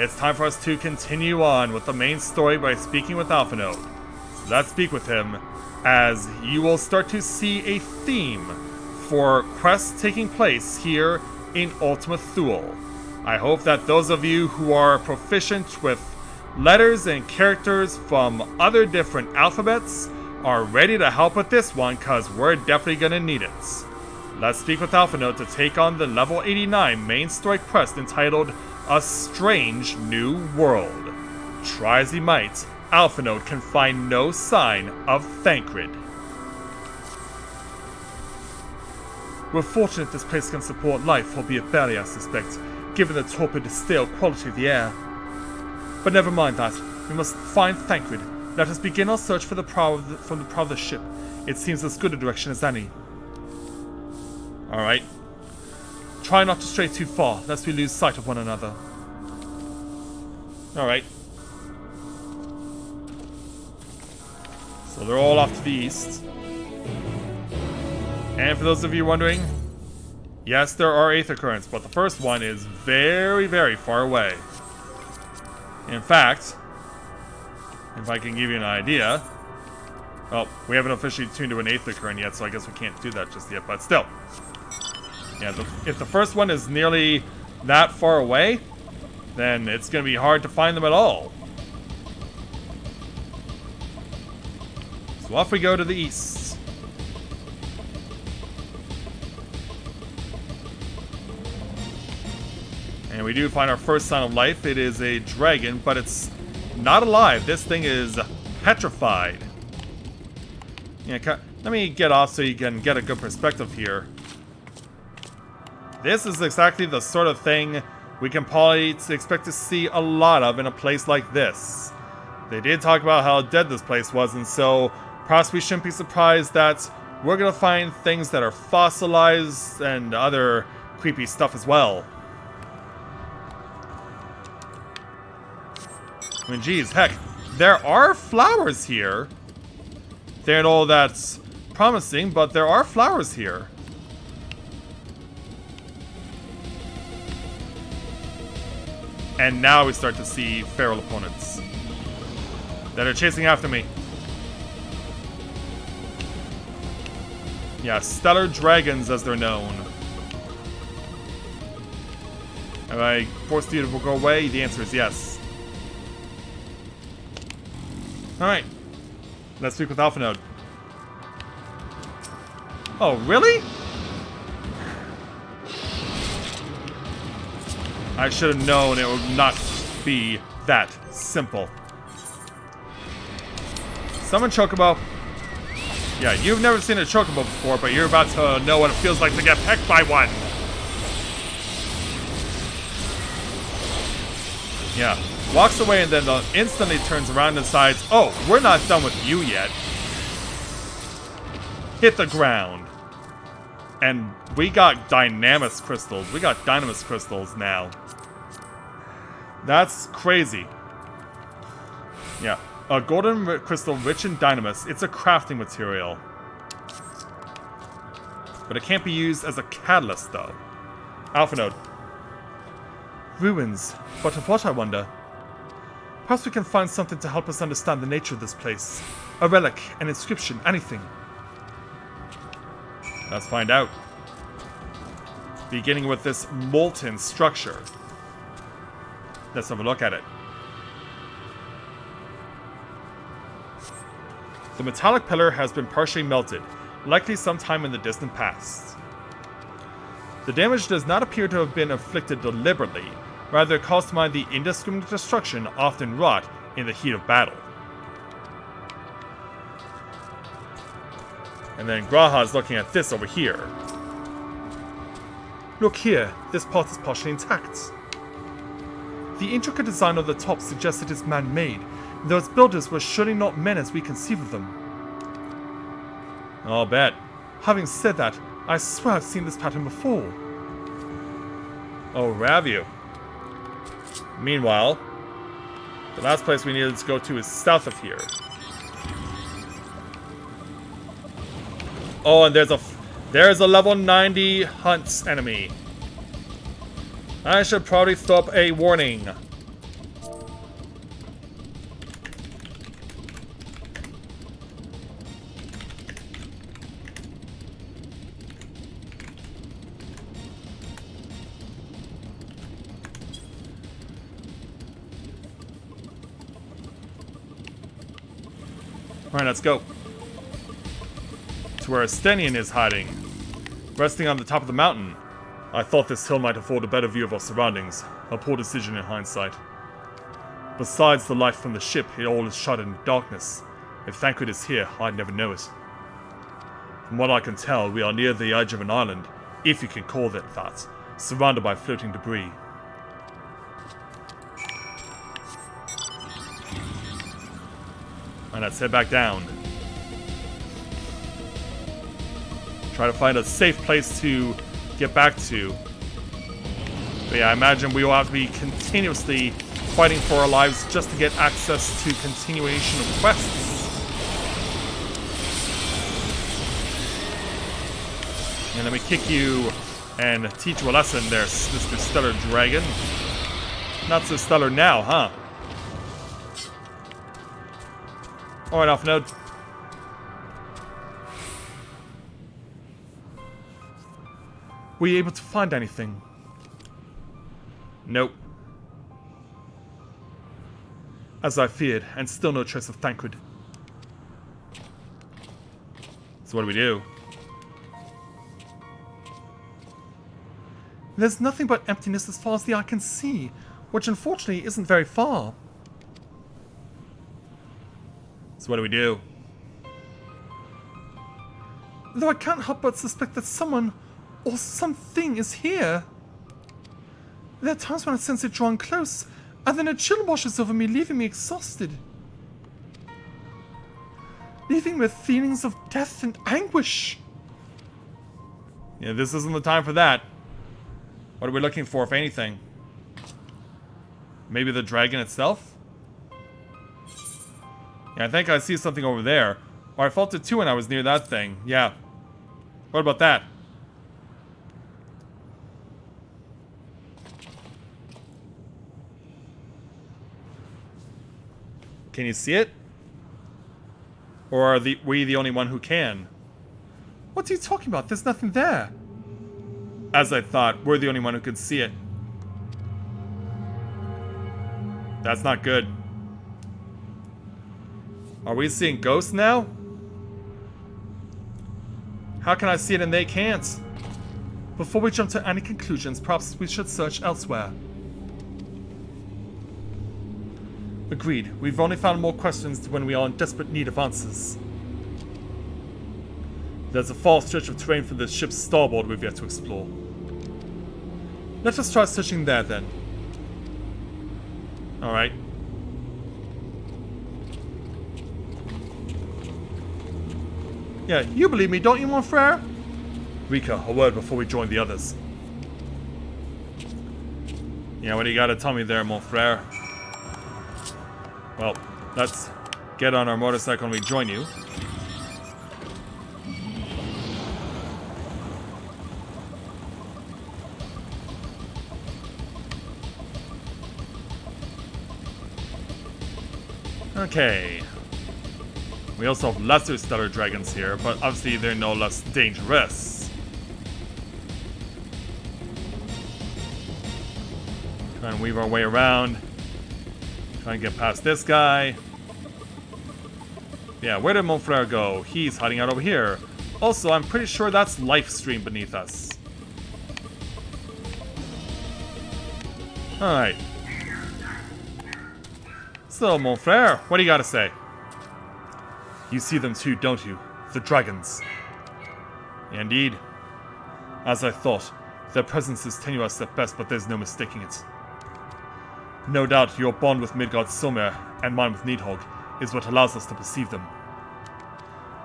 it's time for us to continue on with the main story by speaking with Alphinaud. So let's speak with him, as you will start to see a theme for quests taking place here in Ultima Thule. I hope that those of you who are proficient with letters and characters from other different alphabets are ready to help with this one, because we're definitely going to need it. Let's speak with Alphinaud to take on the level 89 main story quest entitled A Strange New World. Try as he might, Alphinaud can find no sign of Thancred. We're fortunate this place can support life, albeit barely, I suspect, given the torpid, stale quality of the air. But never mind that. We must find Thancred. Let us begin our search for the prow of the ship. It seems as good a direction as any. Alright. Try not to stray too far, lest we lose sight of one another. Alright. So they're all off to the east. And for those of you wondering, yes, there are Aether Currents, but the first one is very, very far away. In fact, if I can give you an idea... Well, we haven't officially tuned to an Aether Current yet, so I guess we can't do that just yet, but still. Yeah, if the first one is nearly that far away, then it's going to be hard to find them at all. So off we go to the east. And we do find our first sign of life. It is a dragon, but it's not alive. This thing is petrified. Yeah, let me get off so you can get a good perspective here. This is exactly the sort of thing we can probably expect to see a lot of in a place like this. They did talk about how dead this place was, and so perhaps we shouldn't be surprised that we're going to find things that are fossilized and other creepy stuff as well. I mean, geez, heck, there are flowers here. They ain't all that's promising, but there are flowers here. And now we start to see feral opponents that are chasing after me. Yeah, stellar dragons as they're known. Have I forced you to go away? The answer is yes. Alright. Let's speak with Alphinaud. Oh, really? I should have known it would not be that simple. Summon Chocobo. Yeah, you've never seen a Chocobo before, but you're about to know what it feels like to get pecked by one. Yeah, walks away and then instantly turns around and decides, oh, we're not done with you yet. Hit the ground. And we got Dynamis crystals. We got Dynamis crystals now. That's crazy. Yeah. A golden crystal rich in Dynamis. It's a crafting material. But it can't be used as a catalyst, though. Alphinaud. Ruins. But of what, I wonder? Perhaps we can find something to help us understand the nature of this place. A relic, an inscription, anything. Let's find out. Beginning with this molten structure. Let's have a look at it. The metallic pillar has been partially melted, likely sometime in the distant past. The damage does not appear to have been inflicted deliberately, rather it calls to mind the indiscriminate destruction often wrought in the heat of battle. And then Graha's looking at this over here. Look here, this part is partially intact. The intricate design of the top suggests it is man-made. Those builders were surely not men as we conceive of them. I'll bet. Having said that, I swear I've seen this pattern before. Oh, have you? Meanwhile, the last place we needed to go to is south of here. Oh, and there's a level 90 hunts enemy. I should probably throw up a warning. Alright, let's go. To where Estenian is hiding. Resting on the top of the mountain. I thought this hill might afford a better view of our surroundings. A poor decision in hindsight. Besides the light from the ship, it all is shut in darkness. If Thancred is here, I'd never know it. From what I can tell, we are near the edge of an island, if you can call it that, surrounded by floating debris. And let's head back down. Try to find a safe place to get back to. But yeah, I imagine we will have to be continuously fighting for our lives just to get access to continuation of quests. And let me kick you and teach you a lesson there, Mr. Stellar Dragon. Not so stellar now, huh? Alright, off node. Were you able to find anything? Nope. As I feared, and still no trace of Thancred. So what do we do? There's nothing but emptiness as far as the eye can see, which unfortunately isn't very far. So what do we do? Though I can't help but suspect that someone or something is here. There are times when I sense it drawing close, and then a chill washes over me, leaving me exhausted. Leaving with feelings of death and anguish. Yeah, this isn't the time for that. What are we looking for, if anything? Maybe the dragon itself? Yeah, I think I see something over there. Or I felt it too when I was near that thing. Yeah. What about that? Can you see it? Or are we the only one who can? What are you talking about? There's nothing there. As I thought, we're the only one who can see it. That's not good. Are we seeing ghosts now? How can I see it and they can't? Before we jump to any conclusions, perhaps we should search elsewhere. Agreed. We've only found more questions when we are in desperate need of answers. There's a far stretch of terrain from the ship's starboard we've yet to explore. Let us try searching there then. Alright. Yeah, you believe me, don't you, mon frere? Rika, a word before we join the others. Yeah, what do you gotta tell me there, mon frere? Well, let's get on our motorcycle and we join you. Okay. We also have lesser stellar dragons here, but obviously they're no less dangerous. Try and weave our way around. Try and get past this guy. Yeah, where did Monfrere go? He's hiding out over here. Also, I'm pretty sure that's Lifestream beneath us. Alright. So, Monfrere, what do you gotta say? You see them too, don't you? The dragons. Indeed. As I thought, their presence is tenuous at best, but there's no mistaking it. No doubt your bond with Midgard Silmer and mine with Nidhogg is what allows us to perceive them.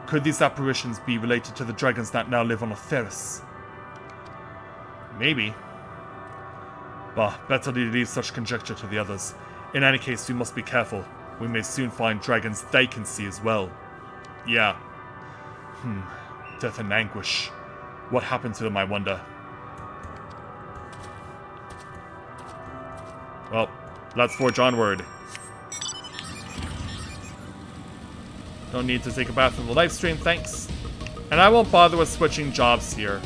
Could these apparitions be related to the dragons that now live on Otheris? Maybe. But better to leave such conjecture to the others. In any case, we must be careful. We may soon find dragons they can see as well. Yeah. Death and anguish. What happened to them, I wonder? Well, let's forge onward. Don't need to take a bath in the live stream, thanks. And I won't bother with switching jobs here.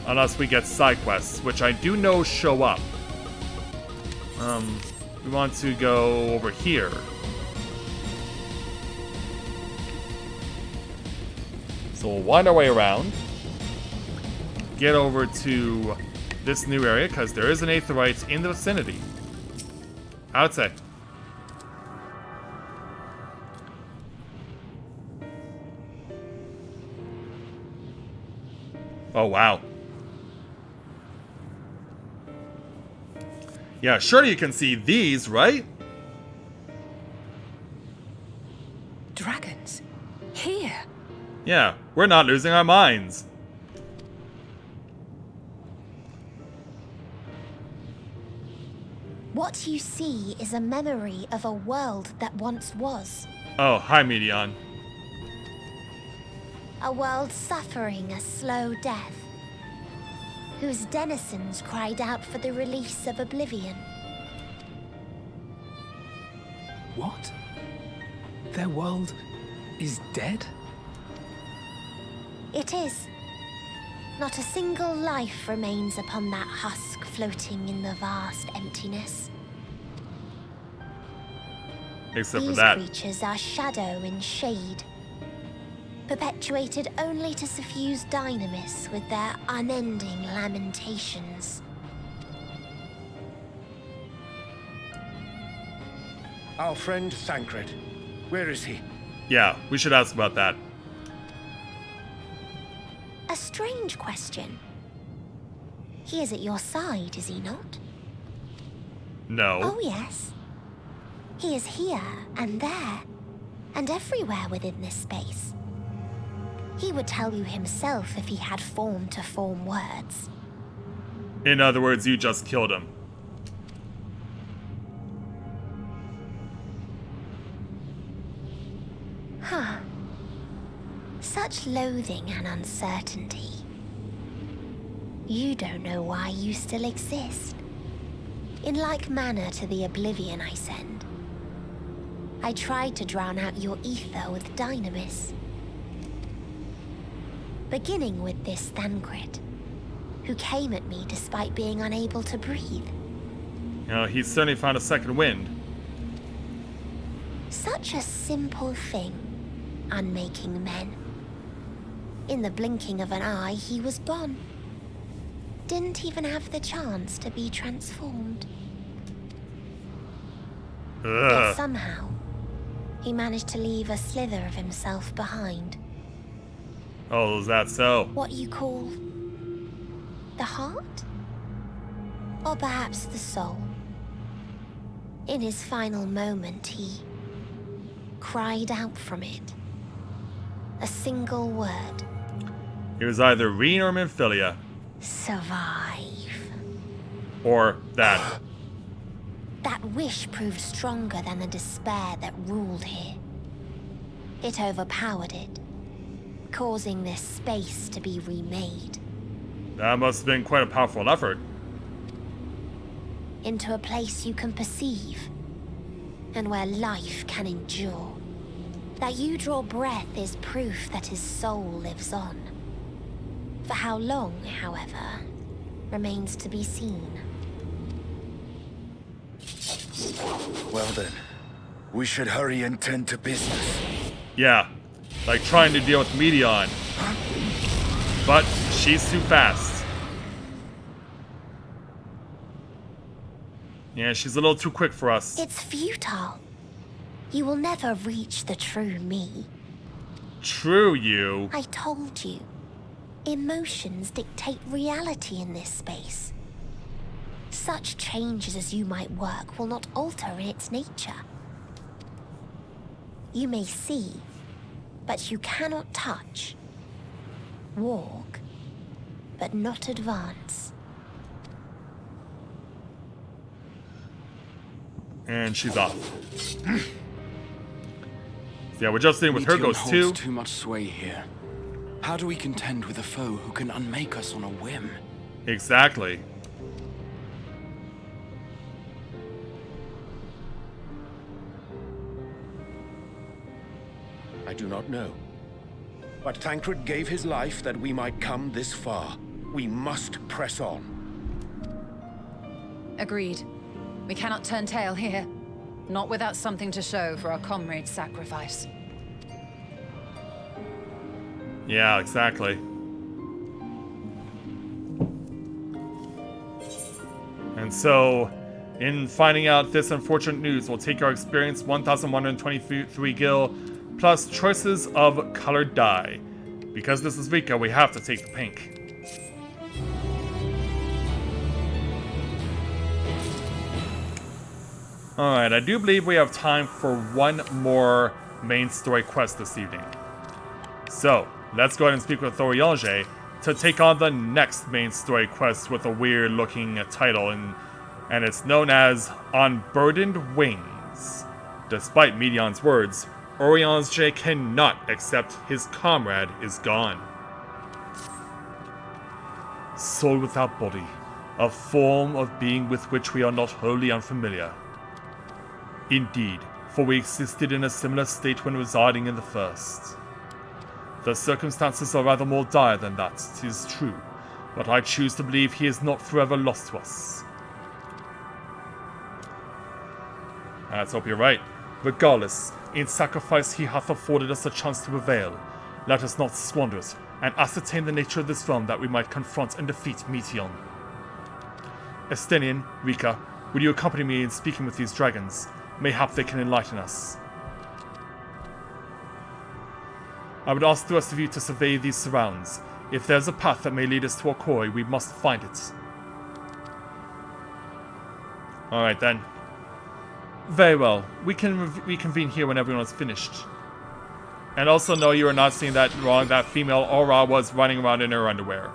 Unless we get side quests, which I do know show up. We want to go over here. So we'll wind our way around. Get over to this new area, because there is an Aetheryte in the vicinity. I would say. Oh, wow. Yeah, surely you can see these, right? Dragons? Here? Yeah, we're not losing our minds. What you see is a memory of a world that once was. Oh, hi, Medion. A world suffering a slow death, whose denizens cried out for the release of oblivion. What? Their world is dead? It is. Not a single life remains upon that husk floating in the vast emptiness. Except for These that. creatures are shadow and shade, perpetuated only to suffuse dynamis with their unending lamentations. Our friend Thancred. Where is he? Yeah, we should ask about that. A strange question. He is at your side, is he not? No. Oh, yes. He is here and there, and everywhere within this space. He would tell you himself if he had form to form words. In other words, you just killed him. Huh. Such loathing and uncertainty. You don't know why you still exist. In like manner to the oblivion I send. I tried to drown out your ether with dynamis. Beginning with this Thancred, who came at me despite being unable to breathe. You know, he's certainly found a second wind. Such a simple thing, unmaking men. In the blinking of an eye, he was gone. Didn't even have the chance to be transformed. Yet somehow, he managed to leave a slither of himself behind. Oh, is that so? What you call the heart? Or perhaps the soul. In his final moment, he cried out from it. A single word. It was either Reen or Minfilia. Survive. Or that. That wish proved stronger than the despair that ruled here. It overpowered it, causing this space to be remade. That must have been quite a powerful effort. Into a place you can perceive, and where life can endure. That you draw breath is proof that his soul lives on. For how long, however, remains to be seen. Well then, we should hurry and tend to business. Yeah, like trying to deal with Medion. But she's too fast. Yeah, she's a little too quick for us. It's futile. You will never reach the true me. True, you. I told you. Emotions dictate reality in this space. Such changes as you might work will not alter in its nature. You may see, but you cannot touch. Walk, but not advance. And she's off. Yeah, we're just in with her Meteor ghost holds too. too much sway here. How do we contend with a foe who can unmake us on a whim? Exactly. I do not know. But Thancred gave his life that we might come this far. We must press on. Agreed. We cannot turn tail here. Not without something to show for our comrade's sacrifice. Yeah, exactly. And so, in finding out this unfortunate news, we'll take our experience 1,123 gil, plus choices of colored dye. Because this is Rika, we have to take the pink. Alright, I do believe we have time for one more main story quest this evening. So, let's go ahead and speak with trαnge to take on the next main story quest with a weird looking title, and it's known as On Burdెned Wings. Despite Medion's words, trαnge cannot accept his comrade is gone. Soul without body, a form of being with which we are not wholly unfamiliar. Indeed, for we existed in a similar state when residing in the first. The circumstances are rather more dire than that, 'tis true, but I choose to believe he is not forever lost to us. Let's hope you're right. Regardless, in sacrifice he hath afforded us a chance to prevail. Let us not squander it, and ascertain the nature of this realm that we might confront and defeat Meteion. Estenian, Rika, will you accompany me in speaking with these dragons? Mayhap they can enlighten us. I would ask the rest of you to survey these surrounds. If there's a path that may lead us to our quarry, we must find it. Alright then. Very well. We can reconvene here when everyone is finished. And also know you are not seeing that wrong. That female aura was running around in her underwear.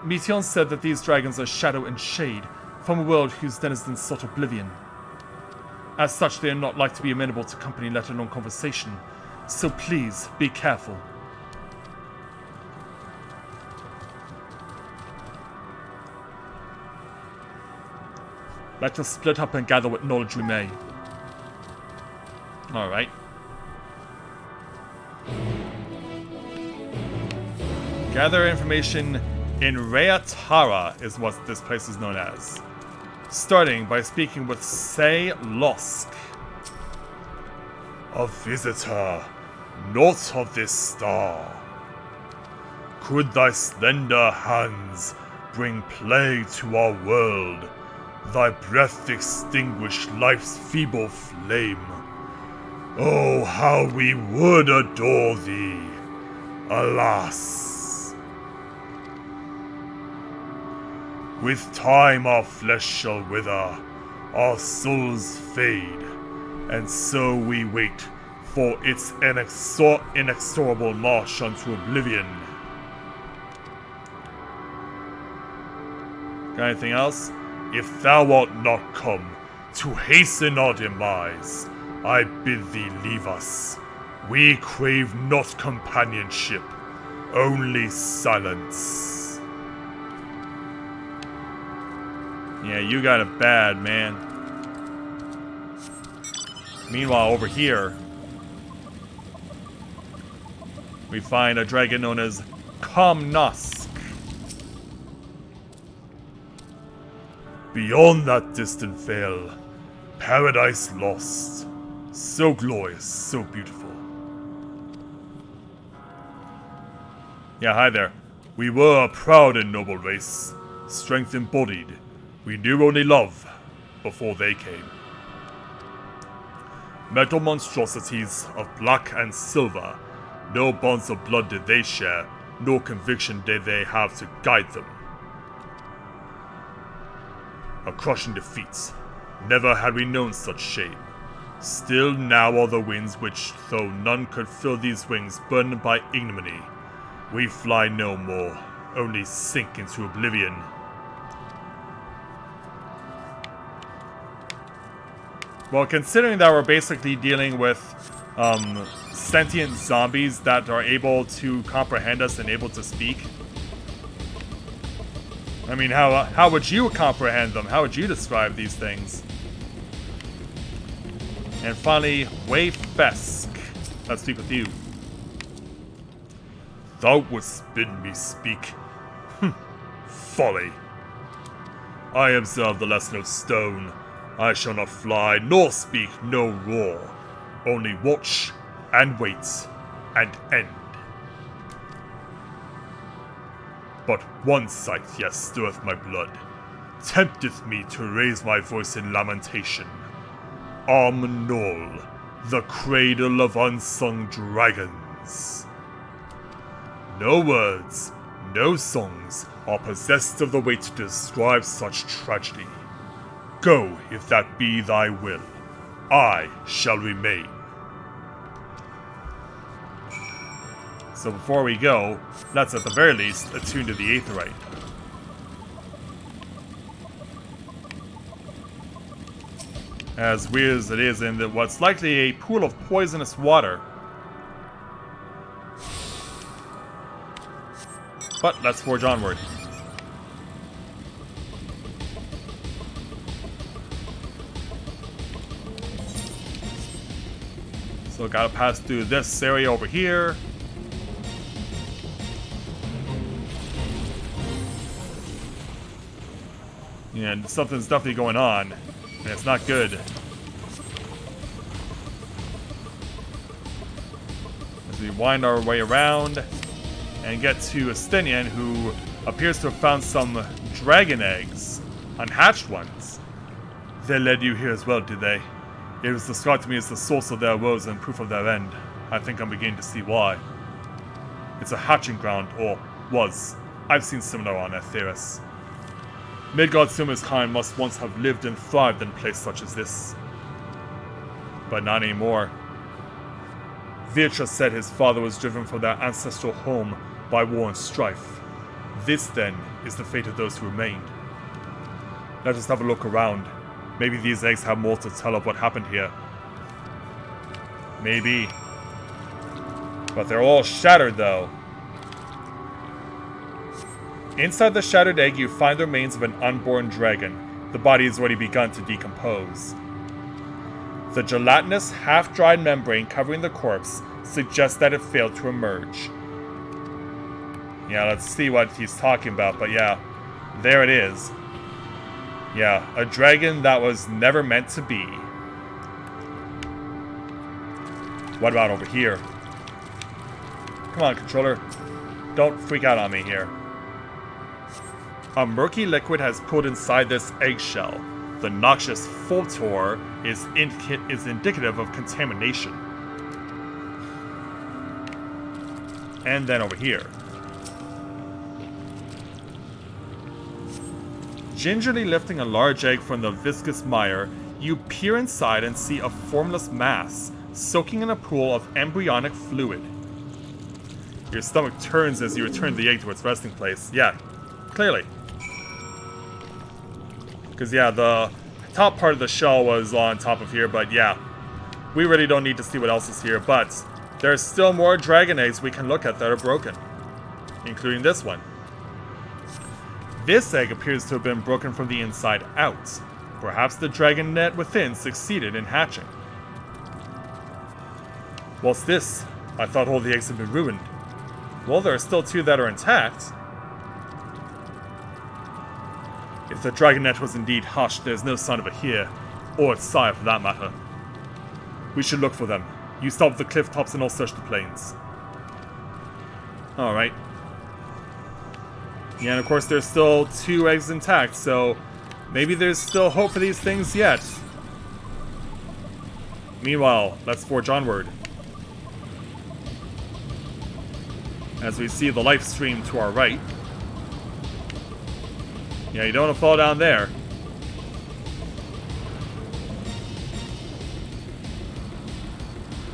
Meteion said that these dragons are shadow and shade, from a world whose denizens sought oblivion. As such, they are not like to be amenable to company, let alone conversation. So please, be careful. Let us split up and gather what knowledge we may. Alright. Gather information in Reatara is what this place is known as. Starting by speaking with Say Losk. A visitor, not of this star. Could thy slender hands bring plague to our world, thy breath extinguish life's feeble flame? Oh, how we would adore thee! Alas! With time our flesh shall wither, our souls fade, and so we wait for its inexorable march unto oblivion. Got anything else? If thou art not come to hasten our demise, I bid thee leave us. We crave not companionship, only silence. Yeah, you got it bad, man. Meanwhile, over here, we find a dragon known as Kamnask. Beyond that distant vale, paradise lost. So glorious, so beautiful. Yeah, hi there. We were a proud and noble race, strength embodied. We knew only love before they came. Metal monstrosities of black and silver, no bonds of blood did they share, nor conviction did they have to guide them. A crushing defeat. Never had we known such shame. Still now are the winds which, though none could fill these wings, burdened by ignominy. We fly no more, only sink into oblivion. Well, considering that we're basically dealing with sentient zombies that are able to comprehend us and able to speak, I mean, how would you comprehend them? How would you describe these things? And finally, Wayfesk. Let's speak with you. Thou wouldst bid me speak. Folly. I observe the lesson of stone. I shall not fly, nor speak, no roar. Only watch, and wait, and end. But one sight yet stirreth my blood, tempteth me to raise my voice in lamentation. Amnol, the cradle of unsung dragons. No words, no songs are possessed of the weight to describe such tragedy. Go, if that be thy will. I shall remain. So before we go, let's at the very least attune to the Aetherite. As weird as it is in what's likely a pool of poisonous water. But let's forge onward. So gotta pass through this area over here. And something's definitely going on, and it's not good. As we wind our way around and get to Estinian, who appears to have found some dragon eggs, unhatched ones. They led you here as well, did they? It was described to me as the source of their woes and proof of their end. I think I'm beginning to see why. It's a hatching ground, or was. I've seen similar on Aetheris. Midgard Suma's kind must once have lived and thrived in a place such as this. But not anymore. Vircha said his father was driven from their ancestral home by war and strife. This, then, is the fate of those who remained. Let us have a look around. Maybe these eggs have more to tell of what happened here. Maybe. But they're all shattered, though. Inside the shattered egg, you find the remains of an unborn dragon. The body has already begun to decompose. The gelatinous, half-dried membrane covering the corpse suggests that it failed to emerge. Yeah, let's see what he's talking about, but yeah, there it is. Yeah, a dragon that was never meant to be. What about over here? Come on, controller. Don't freak out on me here. A murky liquid has pooled inside this eggshell. The noxious fultor is indicative of contamination. And then over here. Gingerly lifting a large egg from the viscous mire, you peer inside and see a formless mass, soaking in a pool of embryonic fluid. Your stomach turns as you return the egg to its resting place. Yeah, clearly. Because, yeah, the top part of the shell was on top of here, but yeah. We really don't need to see what else is here, but there's still more dragon eggs we can look at that are broken. Including this one. This egg appears to have been broken from the inside out. Perhaps the dragon net within succeeded in hatching. What's this? I thought all the eggs had been ruined. Well, there are still 2 that are intact. If the dragon net was indeed hushed, there's no sign of it here, or its sire for that matter. We should look for them. You stop the cliff tops and I'll search the plains. Alright. Yeah, and of course there's still 2 eggs intact, so maybe there's still hope for these things yet. Meanwhile, let's forge onward. As we see the life stream to our right. Yeah, you don't want to fall down there.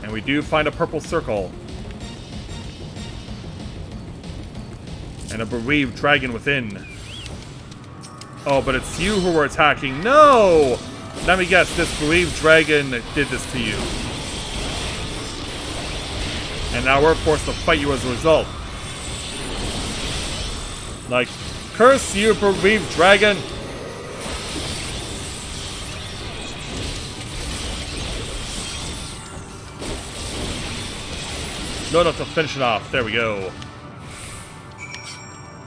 And we do find a purple circle. And a bereaved dragon within. Oh, but it's you who were attacking. No! Let me guess, this bereaved dragon did this to you. And now we're forced to fight you as a result. Like, curse you, bereaved dragon! Load up to finish it off. There we go.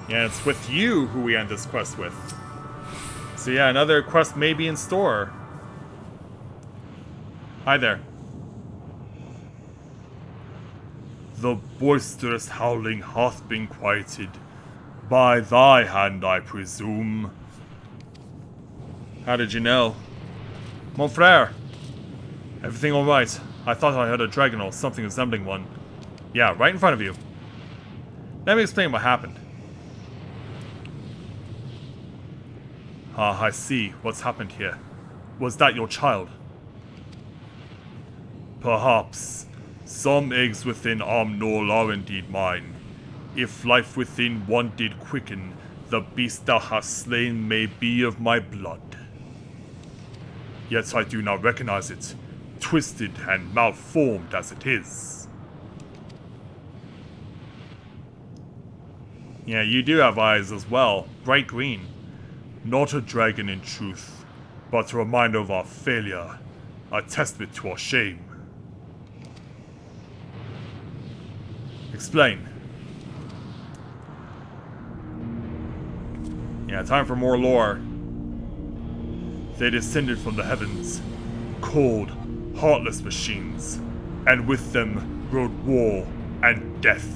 Yeah, it's with you who we end this quest with. So yeah, another quest may be in store. Hi there. The boisterous howling hath been quieted. By thy hand, I presume. How did you know? Mon frere! Everything alright? I thought I heard a dragon or something resembling one. Yeah, right in front of you. Let me explain what happened. Ah, I see what's happened here. Was that your child? Perhaps. Some eggs within Amnol are indeed mine. If life within one did quicken, the beast thou hast slain may be of my blood. Yet I do not recognize it, twisted and malformed as it is. Yeah, you do have eyes as well, bright green. Not a dragon in truth, but a reminder of our failure, a testament to our shame. Explain. Yeah, time for more lore. They descended from the heavens, cold, heartless machines, and with them rode war and death.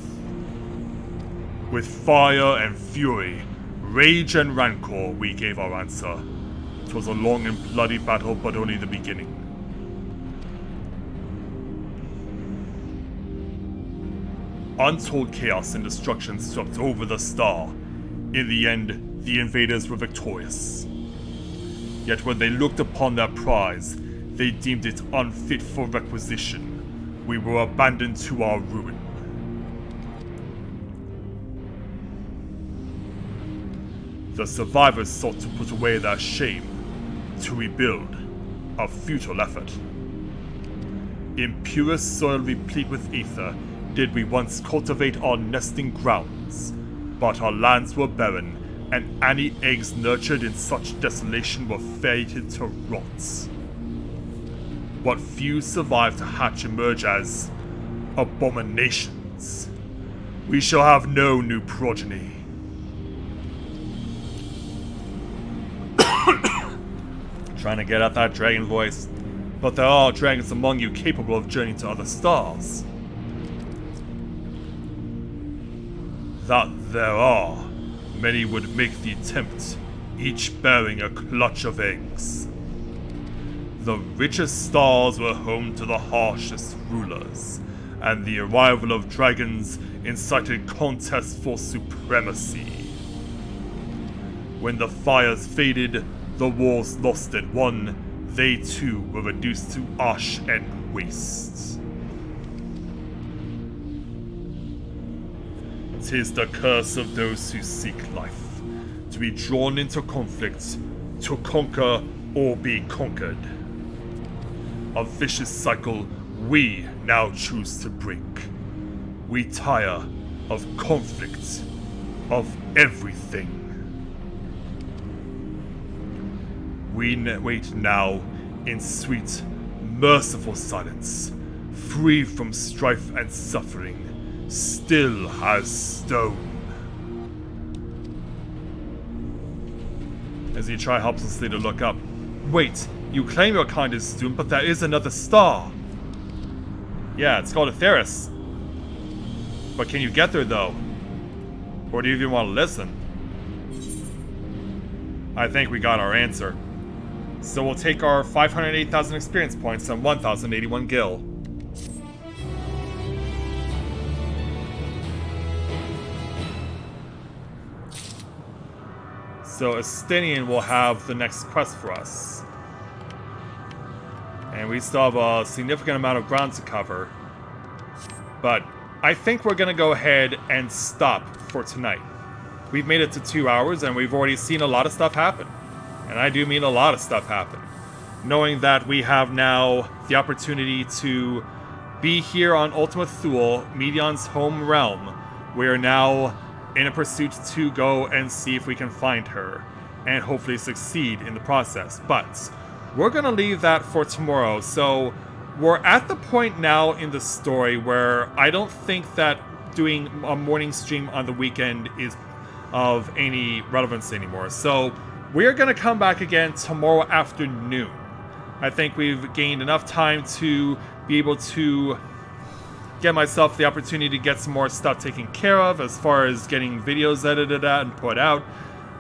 With fire and fury, rage and rancor, we gave our answer. 'Twas a long and bloody battle, but only the beginning. Untold chaos and destruction swept over the star. In the end, the invaders were victorious. Yet when they looked upon their prize, they deemed it unfit for requisition. We were abandoned to our ruin. The survivors sought to put away their shame, to rebuild, a futile effort. In purest soil replete with ether, did we once cultivate our nesting grounds, but our lands were barren, and any eggs nurtured in such desolation were fated to rot. What few survived to hatch emerge as abominations. We shall have no new progeny. Trying to get out that dragon voice, but there are dragons among you capable of journeying to other stars. That there are. Many would make the attempt, each bearing a clutch of eggs. The richest stars were home to the harshest rulers, and the arrival of dragons incited contests for supremacy. When the fires faded, the wars lost and won, they too were reduced to ash and waste. 'Tis the curse of those who seek life, to be drawn into conflict, to conquer or be conquered. A vicious cycle we now choose to break. We tire of conflict, of everything. We wait now in sweet, merciful silence, free from strife and suffering, still as stone. As he tries helplessly to look up. Wait, you claim your kind is doomed, but there is another star. Yeah, it's called Atheris. But can you get there though? Or do you even want to listen? I think we got our answer. So we'll take our 508,000 experience points and 1,081 gil. So Estinian will have the next quest for us. And we still have a significant amount of ground to cover. But I think we're going to go ahead and stop for tonight. We've made it to 2 hours and we've already seen a lot of stuff happen. And I do mean a lot of stuff happen. Knowing that we have now the opportunity to be here on Ultima Thule, Medion's home realm, we are now in a pursuit to go and see if we can find her, and hopefully succeed in the process. But we're going to leave that for tomorrow. So we're at the point now in the story where I don't think that doing a morning stream on the weekend is of any relevance anymore. So we're going to come back again tomorrow afternoon. I think we've gained enough time to be able to get myself the opportunity to get some more stuff taken care of as far as getting videos edited out and put out.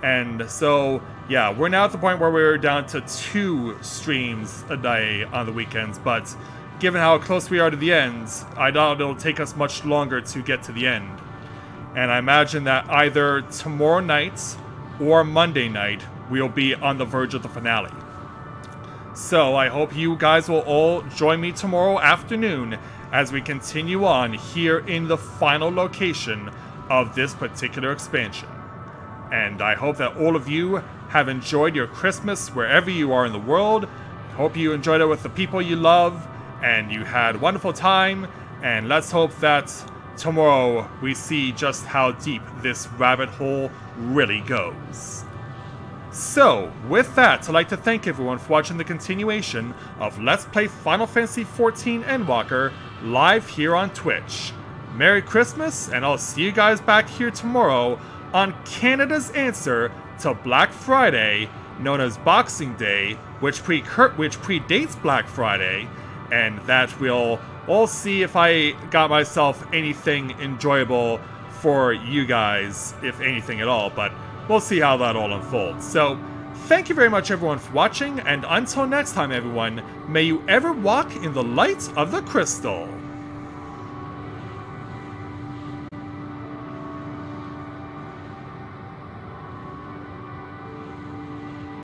And so, yeah, we're now at the point where we're down to 2 streams a day on the weekends, but given how close we are to the end, I doubt it'll take us much longer to get to the end. And I imagine that either tomorrow night or Monday night, we'll be on the verge of the finale. So I hope you guys will all join me tomorrow afternoon as we continue on here in the final location of this particular expansion. And I hope that all of you have enjoyed your Christmas wherever you are in the world. Hope you enjoyed it with the people you love, and you had a wonderful time, and let's hope that tomorrow we see just how deep this rabbit hole really goes. So, with that, I'd like to thank everyone for watching the continuation of Let's Play Final Fantasy XIV Endwalker live here on Twitch. Merry Christmas, and I'll see you guys back here tomorrow on Canada's answer to Black Friday, known as Boxing Day, which predates Black Friday, and that we'll all see if I got myself anything enjoyable for you guys, if anything at all, but we'll see how that all unfolds. So, thank you very much everyone for watching, and until next time everyone, may you ever walk in the light of the crystal.